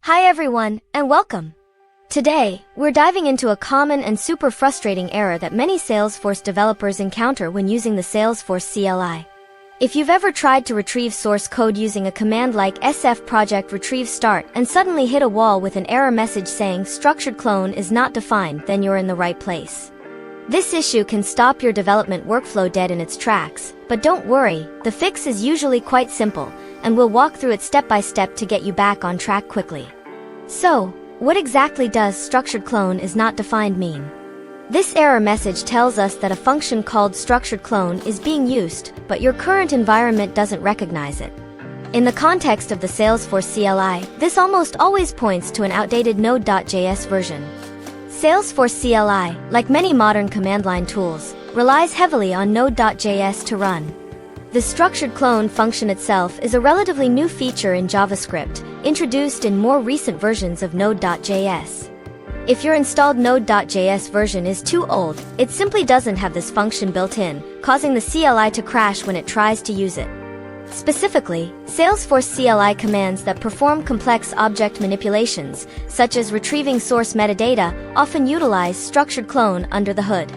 Hi everyone, and welcome. Today, we're diving into a common and super frustrating error that many Salesforce developers encounter when using the Salesforce CLI. If you've ever tried to retrieve source code using a command like sfdx retrieve start and suddenly hit a wall with an error message saying structured clone is not defined, then you're in the right place. This issue can stop your development workflow dead in its tracks, but don't worry, the fix is usually quite simple, and we'll walk through it step by step to get you back on track quickly. So, what exactly does structuredClone is not defined mean? This error message tells us that a function called structuredClone is being used, but your current environment doesn't recognize it. In the context of the Salesforce CLI, this almost always points to an outdated Node.js version. Salesforce CLI, like many modern command line tools, relies heavily on Node.js to run. The structuredClone function itself is a relatively new feature in JavaScript, introduced in more recent versions of Node.js. If your installed Node.js version is too old, it simply doesn't have this function built in, causing the CLI to crash when it tries to use it. Specifically, Salesforce CLI commands that perform complex object manipulations, such as retrieving source metadata, often utilize structuredClone under the hood.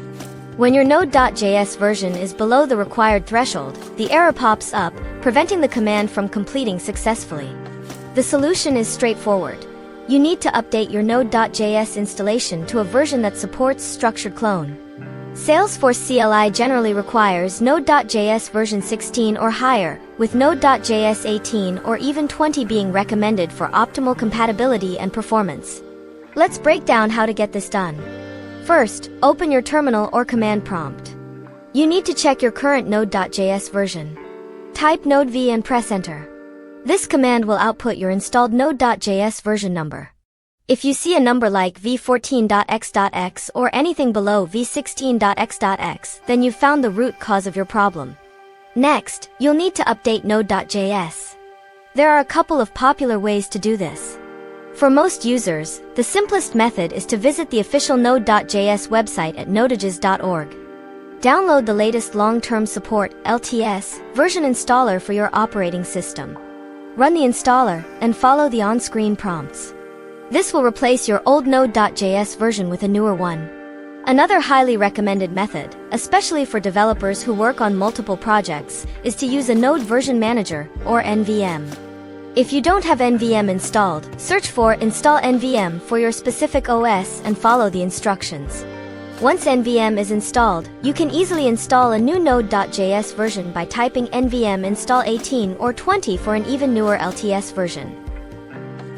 When your Node.js version is below the required threshold, the error pops up, preventing the command from completing successfully. The solution is straightforward. You need to update your Node.js installation to a version that supports structuredClone. Salesforce CLI generally requires Node.js version 16 or higher, with Node.js 18 or even 20 being recommended for optimal compatibility and performance. Let's break down how to get this done. First, open your terminal or command prompt. You need to check your current Node.js version. Type node v and press enter. This command will output your installed Node.js version number. If you see a number like v14.x.x or anything below v16.x.x, then you've found the root cause of your problem. Next, you'll need to update Node.js. There are a couple of popular ways to do this. For most users, the simplest method is to visit the official Node.js website at node.js.org. Download the latest long-term support (LTS) version installer for your operating system. Run the installer, and follow the on-screen prompts. This will replace your old Node.js version with a newer one. Another highly recommended method, especially for developers who work on multiple projects, is to use a Node Version Manager, or NVM. If you don't have NVM installed, search for Install NVM for your specific OS and follow the instructions. Once NVM is installed, you can easily install a new Node.js version by typing nvm install 18 or 20 for an even newer LTS version.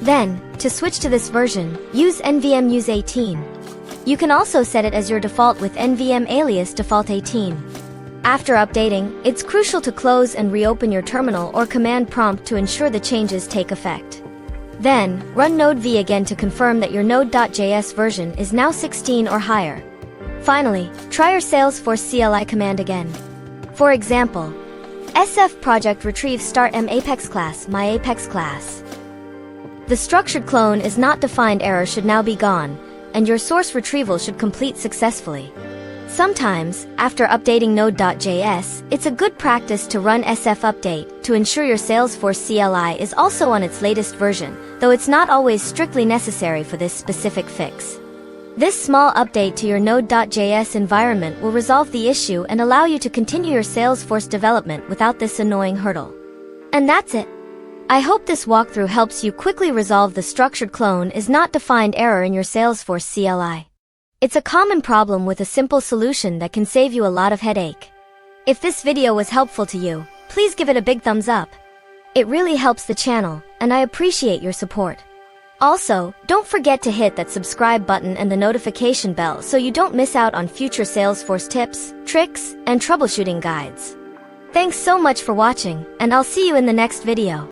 Then, to switch to this version, use nvm use 18. You can also set it as your default with nvm alias default 18. After updating, it's crucial to close and reopen your terminal or command prompt to ensure the changes take effect. Then, run node v again to confirm that your Node.js version is now 16 or higher. Finally, try your Salesforce CLI command again. For example, sfdx retrieve start apex class my apex class. The structuredClone is not defined error should now be gone, and your source retrieval should complete successfully. Sometimes, after updating Node.js, it's a good practice to run sfupdate to ensure your Salesforce CLI is also on its latest version, though it's not always strictly necessary for this specific fix. This small update to your Node.js environment will resolve the issue and allow you to continue your Salesforce development without this annoying hurdle. And that's it. I hope this walkthrough helps you quickly resolve the structuredClone is not defined error in your Salesforce CLI. It's a common problem with a simple solution that can save you a lot of headache. If this video was helpful to you, please give it a big thumbs up. It really helps the channel, and I appreciate your support. Also, don't forget to hit that subscribe button and the notification bell so you don't miss out on future Salesforce tips, tricks, and troubleshooting guides. Thanks so much for watching, and I'll see you in the next video.